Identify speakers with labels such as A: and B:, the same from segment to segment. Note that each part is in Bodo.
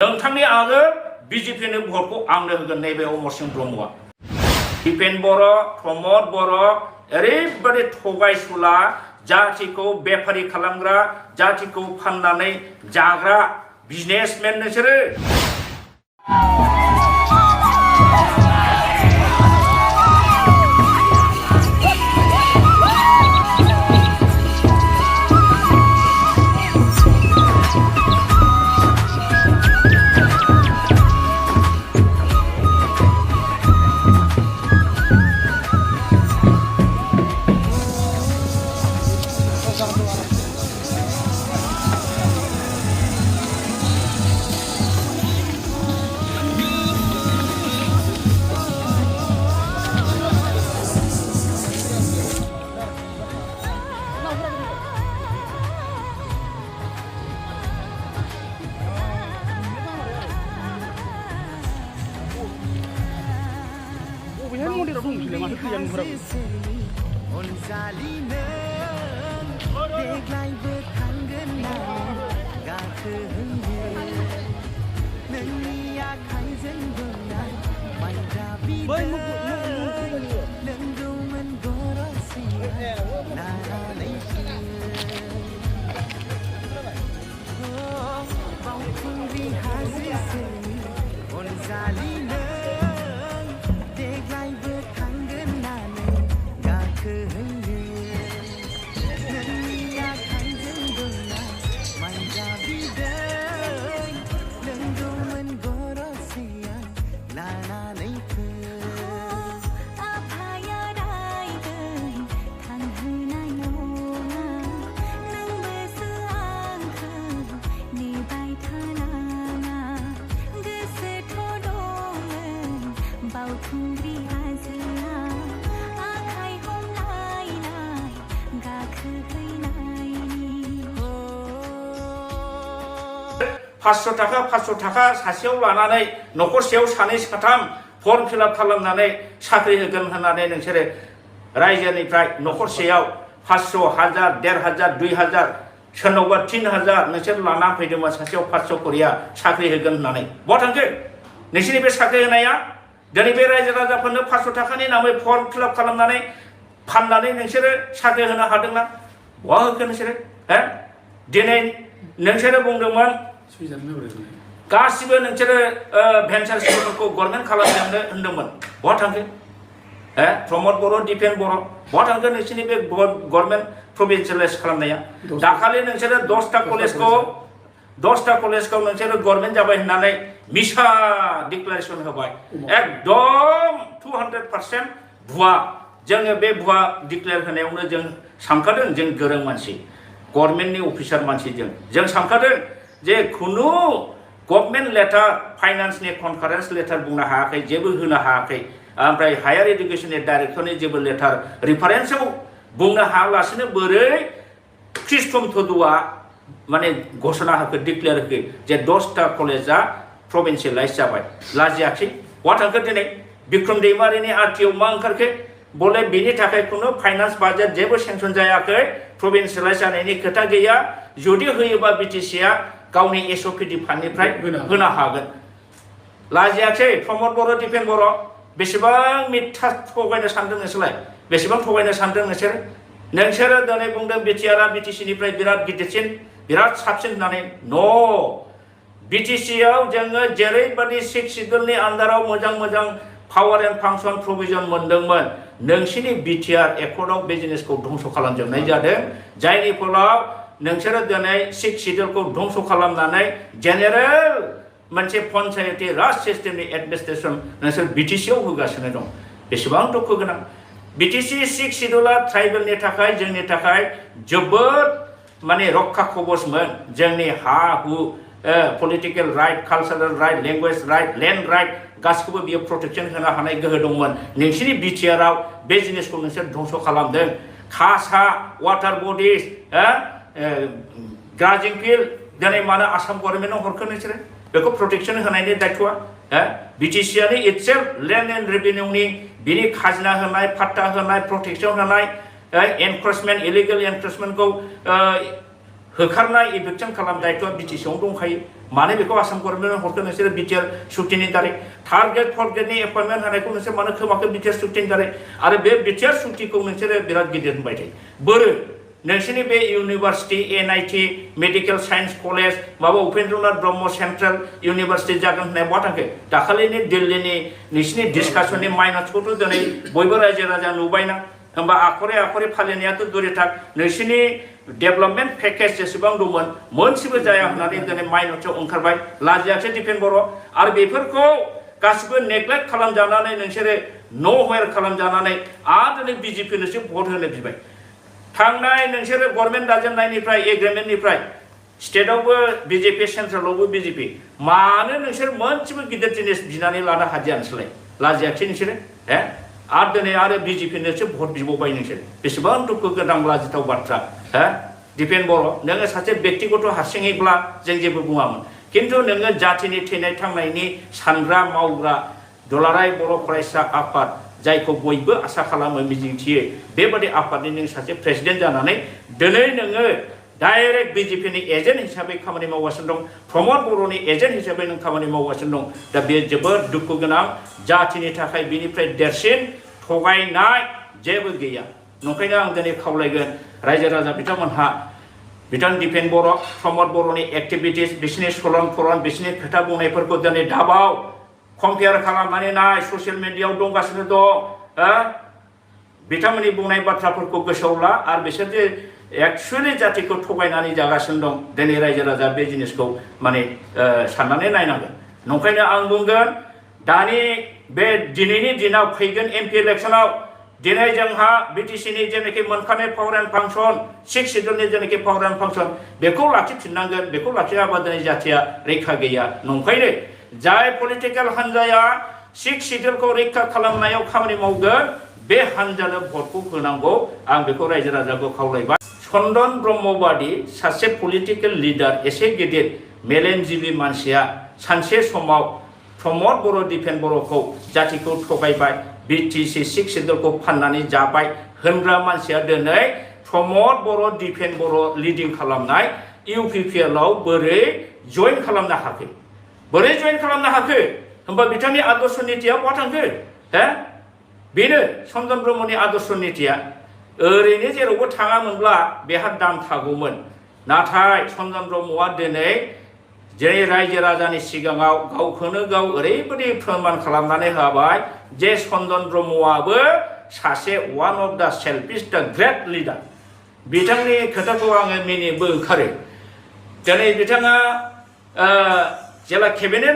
A: नोंथांनि आगोल बिजेपिनो भटखौ आंनो होगोन नैबे अमर सिंह ब्रह्मआ दिपेन बर' प्रमद बर' ओरैबायदि थगायसुला जाथिखौ बेफारि खालामग्रा जाथिखौ फाननानै जाग्रा बिजनेसमेन नोंसोरो पाँचस' थाखा सासेयाव लानानै न'खरसेयाव सानै साथाम फर्म फिलआप खालामनानै साख्रि होगोन होननानै नोंसोरो रायजोनिफ्राय न'खरसेयाव 500 1000 1500 2000 सोरनावबा 3000 नोंसोर लाना फैदोंमोन सासेयाव 500 करिया साख्रि होगोन होननानै बहा थांखो नोंसोरनि बे साख्रि होनाया दिनै बे रायजो राजाफोरनो 500 थाखानि नामै फर्म फिलआप खालामनानै फाननानै नोंसोरो साख्रि होनो हादोंना बहा होखो नोंसोरो दिनै नोंसोरो बुंदोंमोन गासिबो नोंसोरो भेन्सार स्कुलफोरखौ गभर्नमेन्ट खालामनो होनदोंमोन बहा थांखो प्रमद बर' दिपेन बर' बहा थांखो नोंसोरनि बे गभर्नमेन्ट प्रभिन्सियेलाइज खालामनाया दाखालि नोंसोरो 10टा कलेजखौ नोंसोरो गभर्नमेन्ट जाबाय होननानै मिसा डिक्लारेसन होबाय एकदम 200% भुवा जोङो बे भुवा डिक्लेयार होनायावनो जों सानखादों जों गोरों मानसि गभर्नमेन्टनि अफिसार मानसि जों सानखादों जे खुनु गभर्नमेन्ट लेटार फाइनान्सनि कनफारेन्स लेटार बुंनो हायाखै जेबो होनो हायाखै ओमफ्राय हायार एडुकेशननि डाइरेक्टरनि जेबो लेटार रिफारेन्सआव बुंनो हायालासिनो बोरै क्रिस्टम थदुआ माने घोषणा होखो डिक्लेयार होखो जे 10टा कलेजा प्रभिन्सियेलाइज जाबाय लाजियाखै बहा थांखो दिनै बिक्रम दैमारिनि आरटिआव मा ओंखारखो बोले बिनि थाखाय खुनु फाइनान्स बाजेट जेबो सेंसन जायाखै प्रभिन्सियेलाइज जानायनि खोथा गैया जुदि होयोबा बिटिसिआ गावनि एसओपिडि फान्डनिफ्राय होनो हागोन लाजियाखै प्रमद बर' दिपेन बर' बेसेबां मिथ्या थगायनो सानदों नोंसोरलाय बेसेबां थगायनो सानदों नोंसोरो दिनै बुंदों बिटिआरआ बिटिसिनिफ्राय बिराद गिदिरसिन बिराद साबसिन होननानै बिटिसिआव जोङो जेरैबायदि 6 सिडुलनि आन्डाराव मोजां पावार एन्ड फांसन प्रभिजन मोनदोंमोन नोंसिनि बिटिआर एकर्डआव बे जिनिसखौ धंस खालामजोबनाय जादों जायनि फलाव नोंसोरो दिनै 6 सिडुलखौ धंस खालामनानै जेनेरेल मोनसे पन्चायती राज सिस्टेमनि एडमिनिस्ट्रेसन नोंसोर बिटिसिआव होगासिनो दं बेसेबां दुखु गोनां बिटिसि 6 सिडुलआ ट्राइबेलनि थाखाय जोंनि थाखाय जोबोद माने रक्षा कवचमोन जोंनि हा हु political right cultural right language right land right गासिखौबो बियो प्रोटेक्शन होनो हानाय गोहो दंमोन नोंसिनि बिटिआरआव बे जिनिसखौ नोंसोर धंस खालामदों खासा वाटार बडिज ग्राजिं फिल्ड दिनै मानो आसाम गभर्नमेन्टआव हरखो नोंसोरो बेखौ प्रोटेक्शन होनायनि दायित्वआ बिटिसिआनि इटसेल्फ लैंड एंड रेवेन्यूनि बिनि खाजोना होनाय पाट्टा होनाय प्रोटेक्शन होनाय एनक्रोचमेन्ट इलिगेल एनक्रोचमेन्टखौ होखारनाय इभिक्शन खालाम दायित्वआ बिटिसिआव दंखायो माने बेखौ आसाम गभर्नमेन्ट हरखो नोंसोर बिटिआर सुक्तिनि दारै थार्ड ग्रेड फर्थ ग्रेडनि एपइन्टमेन्ट होनायखौ नोंसोर मानो खोमाखो बिटिआर सुक्तिनि दारै आरो बे बिटिआर सुक्तिखौ नोंसोरो बिराद गिदिर होनबाय थायो बोरो नोंसोरनि बे university NIT medical science college माबा उपेन्द्रनाथ ब्रह्म सेन्ट्रेल इउनिभार्सिटि जागोन होननाय बहा थांखो दाखालिनि दिल्लीनि नोंसिनि डिसकासननि माइनसखौथ' दिनै बयबो रायजो राजा नुबायना होमबा आखरे फालिनायाथ' दुरे थाक नोंसिनि डेभेलपमेन्ट पेकेज जेसेबां दंमोन मोनसेबो जाया होननानै दिनै माइनसआव ओंखारबाय लाजियाखिसै दिपेन बर' आरो बेफोरखौ गासिबो नेग्लेक्ट खालामजानानै नोंसोरो न'वेर खालामजानानै आरो दिनै बिजेपिनोसो भट होनो बिबाय थांनाय नोंसोरो गभर्नमेन्ट दाजेननायनिफ्राय एग्रिमेन्टनिफ्राय स्टेटआवबो बिजेपि सेन्ट्रेलावबो बिजेपि मानो नोंसोर मोनसेबो गिदिर जिनिस बिनानै लानो हादिया नोंसोरलाय लाजियाखिसै नोंसोरो हे आरो दिनै आरो बिजेपिनोसो भट बिबावबाय नोंसोर बेसेबां दुखु गोनां लाजिथाव बाथ्रा हे दिपेन बर' नोङो सासे बेक्तिगत हारसिङैब्ला जों जेबो बुङामोन खिन्थु नोङो जातिनि थैनाय थांनायनि सानग्रा मावग्रा दुलाराय बर' फरायसा आफाद जायखौ बयबो आसा खालामो मिजिंथियो बेबादि आफादनि नों सासे प्रेसिडेन्ट जानानै दिनै नोङो डाइरेक्ट बिजेपिनि एजेन्ट हिसाबै खामानि मावगासिनो दं प्रमद बर'नि एजेन्ट हिसाबै नों खामानि मावगासिनो दं दा बे जोबोद दुखु गोनां जातिनि थाखाय बिनिफ्राय देरसिन थगायनाय जेबो गैया नंखायनो आं दिनै खावलायगोन रायजो राजा बिथांमोनहा बिथां दिपेन बर' प्रमद बर'नि एक्टिभिटिस बिसिनि सलन फलन बिसिनि खोथा बुंनायफोरखौ दिनै दाबाव कम्पेयार खालामनानै नाय ससियेल मिडियायाव दंगासिनो दं बिथांमोननि बुंनाय बाथ्राफोरखौ गोसोआव ला आरो बिसोर जे एक्सुवेलि जातिखौ थगायनानै जागासिनो दं दिनै रायजो राजा बे जिनिसखौ माने साननानै नायनांगोन नंखायनो आं बुंगोन दानि बे दिनैनि दिनाव फैगोन एमपि इलेक्सनाव दिनै जोंहा बिटिसिनि जेनाखि मोनखानाय पावार एन्ड फांसन 6 सिडुलनि जेनाखि पावार एन्ड फांसन बेखौ लाखिफिननांगोन बेखौ लाखियाबा दिनै जातिया रैखा गैया नंखायनो जाय पलिटिकेल हान्जाया 6 सिडुलखौ रैखा खालामनायाव खामानि मावगोन बे हान्जानो भटखौ होनांगौ आं बेखौ रायजो राजाखौ खावलायबाय चन्दन ब्रह्म बादि सासे पलिटिकेल लिडार एसे गिदिर मेलेमजिबि मानसिया सानसे समाव प्रमद बर' दिपेन बर'खौ जातिखौ थगायबाय बिटिसि 6 सिडुलखौ फाननानै जाबाय होनग्रा मानसिया दिनै प्रमद बर' दिपेन बर' लिडिं खालामनाय इउपिपिएलआव बोरै जइन खालामनो हाखो बोरै जइन खालामनो हाखो होमबा बिथांनि आदर्श नीतिया बहा थांखो हे बेनो चन्दन ब्रह्मनि आदर्श नीतिया ओरैनो जेरावबो थाङामोनब्ला बेहा दाम थागौमोन नाथाय चन्दन ब्रह्मआ दिनै जेरै रायजो राजानि सिगाङाव गावखौनो गाव ओरैबायदि फोरमान खालामनानै होबाय जे चन्दन ब्रह्मआबो सासे वान अफ दा सेल्फिश दा ग्रेट लिडार बिथांनि खोथाखौ आङो मिनिनोबो ओंखारो दिनै बिथाङा जेला केबिनेट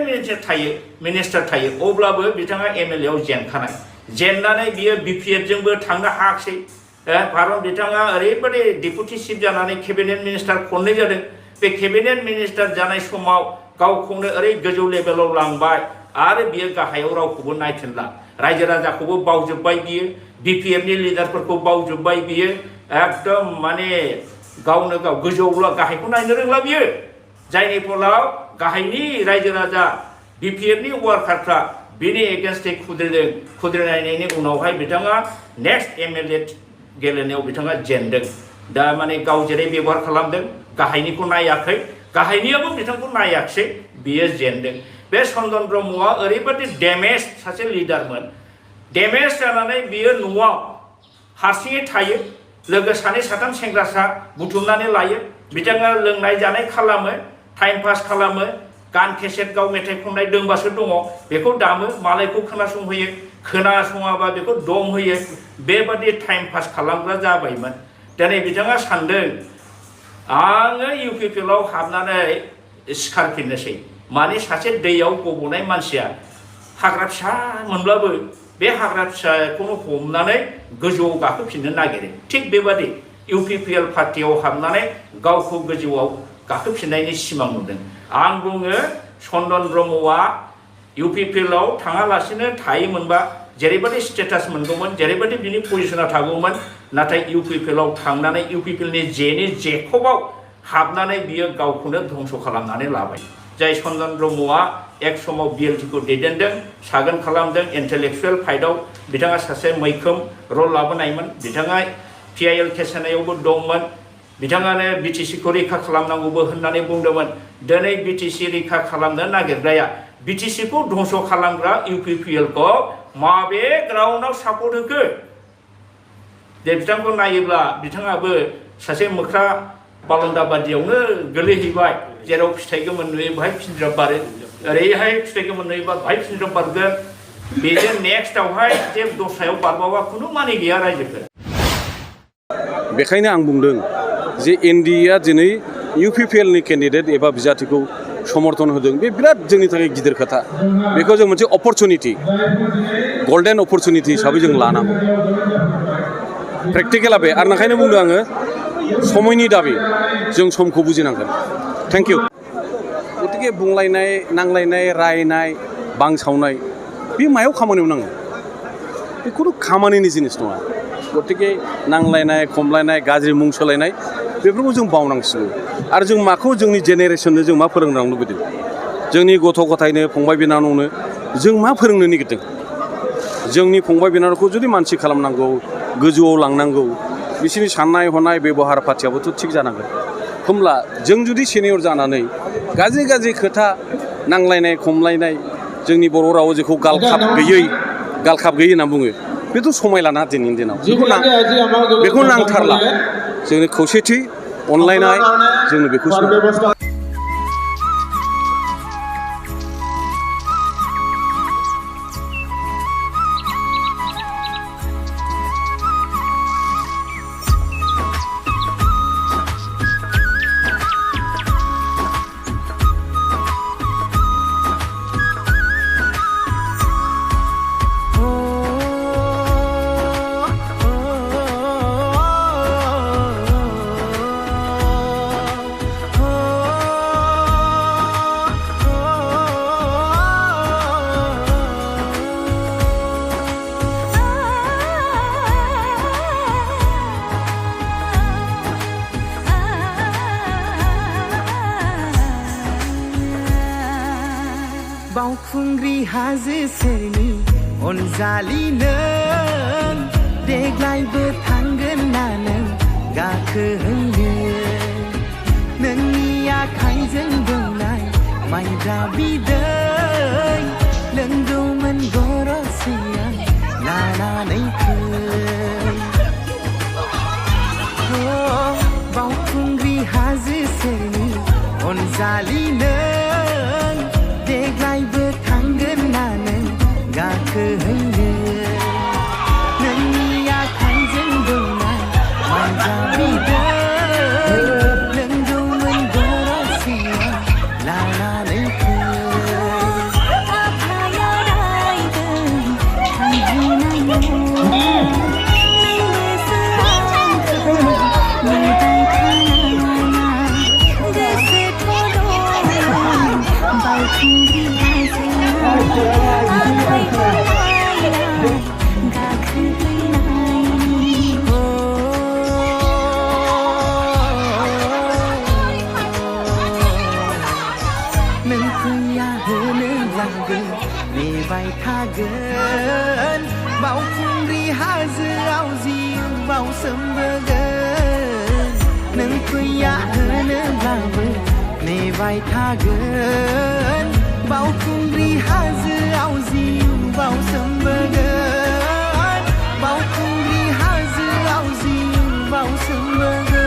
A: मिनिस्टार थायो अब्लाबो बिथाङा एमएलए आव जेनखानाय जेननानै बियो बिपिएफजोंबो थांनो हायाखिसै खारन बिथाङा ओरैबायदि डेपुटि चिफ जानानै केबिनेट मिनिस्टार खननै जादों बे केबिनेट मिनिस्टार जानाय समाव गावखौनो ओरै गोजौ लेभेलाव लांबाय आरो बियो गाहायाव रावखौबो नायफिनला रायजो राजाखौबो बावजोब्बाय बियो बिपिएफनि लिडारफोरखौ बावजोब्बाय बियो एकदम माने गावनो गाव गोजौआव गाहायखौ नायनो रोंला बियो जायनि फलाव गाहायनि रायजो राजा बिपिएफनि वार्कारफ्रा बिनि एगेन्स्टै खुद्रिनायनि उनावहाय बिथाङा नेक्स्ट एमएलए गेलेनायाव बिथाङा जेनदों दा माने गाव जेरै बेबहार खालामदों गाहायनिखौ नायाखै गाहायनियाबो बिथांखौ नायाखिसै बियो जेनदों बे चन्दन ब्रह्मआ ओरैबायदि डेमेज सासे लिडारमोन डेमेज जानानै बियो न'आव हारसिङै थायो लोगो सानै साथाम सेंग्रासा बुथुमनानै लायो बिथाङा लोंनाय जानाय खालामो टाइम पास खालामो गान केसेट गाव मेथाइ खननाय दोंबासो दङ बेखौ दामो मालायखौ खोनासंहोयो खोनासङाबा बेखौ दम होयो बेबादि टाइम पास खालामग्रा जाबायमोन दिनै बिथाङा सानदों आङो इउपिपिएलआव हाबनानै सिखारफिननोसै माने सासे दैयाव गब'नाय मानसिया हाग्रा फिसा मोनब्लाबो बे हाग्रा फिसाखौनो हमनानै गोजौआव गाखोफिननो नागिरो थिग बेबादि इउपिपिएल पार्टियाव हाबनानै गावखौ गोजौआव गाखोफिननायनि सिमां नुदों आं बुङो चन्दन ब्रह्मआ इउपिपिएलआव थाङालासिनो थायोमोनबा जेरैबायदि स्टेटास मोनगौमोन जेरैबायदि बिनि पजिशना थागौमोन नाथाय इउपिपिएलआव थांनानै इउपिपिएलनि जेखबाव हाबनानै बियो गावखौनो धंस खालामनानै लाबाय जाय चन्दन ब्रह्मआ एक समाव बिएलटिखौ दैदेनदों सागोन खालामदों इन्टेलेक्चुएल फाइटआव बिथाङा सासे मैखोम रल लाबोनायमोन बिथाङा पिआइएल केस होनायावबो दंमोन बिथाङानो बिटिसिखौ रैखा खालामनांगौबो होननानै बुंदोंमोन दिनै बिटिसि रैखा खालामनो नागिरग्राया बिटिसिखौ धंस' खालामग्रा इउपिपिएलखौ माबे ग्राउन्डआव सापर्ट होखो दे बिथांखौ नायोब्ला बिथाङाबो सासे मोख्रा बालन्दा बादियावनो गोलैहैबाय जेराव फिथाइ गोमोन नुयो बेहाय फिनज्राब बारो ओरैहाय फिथाइ गोमोन नुयोबा बेहाय फिनज्राब बारगोन बेजों नेक्स्टआवहाय जे दस्रायाव बारबावा खुनु माने गैया रायजोफोर
B: बेखायनो आं बुंदों जे एनडिएआ दिनै इउपिपिएलनि केन्डिडेट एबा बिजाथिखौ समर्थन होदों बे बिराद जोंनि थाखाय गिदिर खोथा बेखौ जों मोनसे अपरचुनिटि गल्डेन अपरचुनिटि हिसाबै जों लानांगौ प्रेक्टिकेला बे आरो ओंखायनो बुंदों आङो समयनि दाबि जों समखौ बुजिनांगोन थेंक इउ गतिके बुंलायनाय नांलायनाय रायनाय बांसावनाय बे मायाव खामानियाव नाङो बे खुनु खामानिनि जिनिस नङा गतिके नांलायनाय खमलायनाय गाज्रि मुं सोलायनाय बेफोरखौ जों बावनांसिगौ आरो जों माखौ जोंनि जेनेरेसननो जों मा फोरोंनो लुबैदों जोंनि गथ' गथायनो फंबाय बिनानावनो जों मा फोरोंनो नागिरदों जोंनि फंबाय बिनानावखौ जुदि मानसि खालामनांगौ गोजौआव लांनांगौ बिसोरनि साननाय हनाय बेबहार पाथियाबोथ' थिग जानांगोन होमब्ला जों जुदि सिनियर जानानै गाज्रि गाज्रि खोथा नांलायनाय खमलायनाय जोंनि बर' रावाव जेखौ गालखाब गैयै होनना बुङो बेथ' समाय लाना दिनैनि दिनाव बेखौ नांथारला जोंनि खौसेथि अनलायनाय जोंनो बेखौ
C: बावखुंग्रि हाजो सेरनि अनजालि नों देग्लायबो थांगोन ना नों गाखोहैनो नोंनि आखाइजों दौनाय माइब्रा बिदै लोंगौमोन गरसेया लानानै फै बावखुंग्रि हाजो सेरनि अनजालि नों देग्लायबो थांगोन ना नों गाखोहैनो नोंनि आखाइजों दौनाय माइब्रा बिदै लोंगौमोन गरसेया लानानै फै आफाया रायदों थांहोनाय नों फैया होनोब्लाबो नेबाय थागोन बावखुंग्रि हाजोआव जिउ बावसोमबोगोन नों फैया होनोब्लाबो नेबाय थागोन बावखुंग्रि हाजोआव जिउ बावसोमबोगोन बावखुंग्रि हाजोआव जिउ बावसोमबोगोन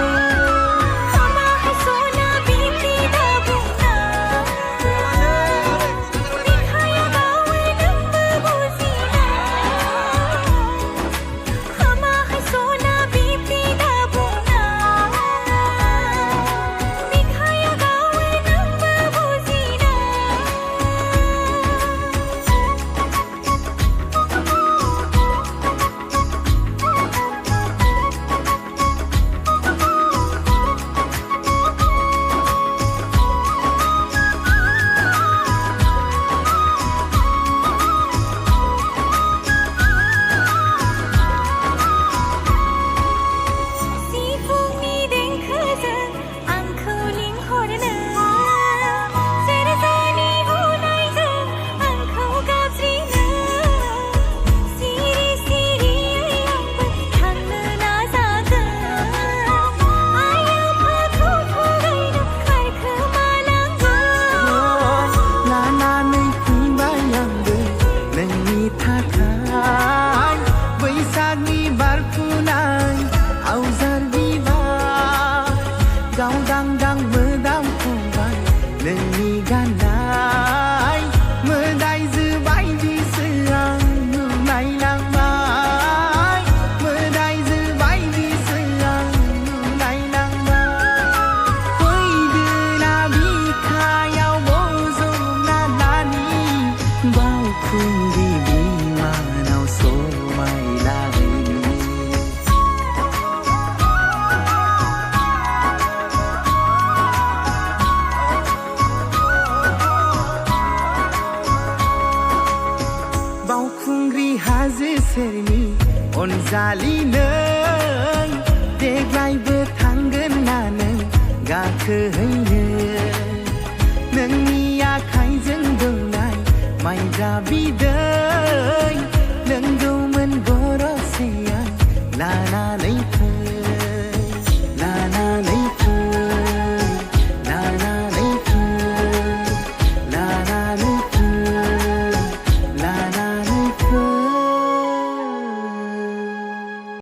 C: बोसोरनि अनजालि नों देग्लायबो थांगोन ना नों गाखोहैनो नोंनि आखाइजों दौनाय माइब्रा बिदै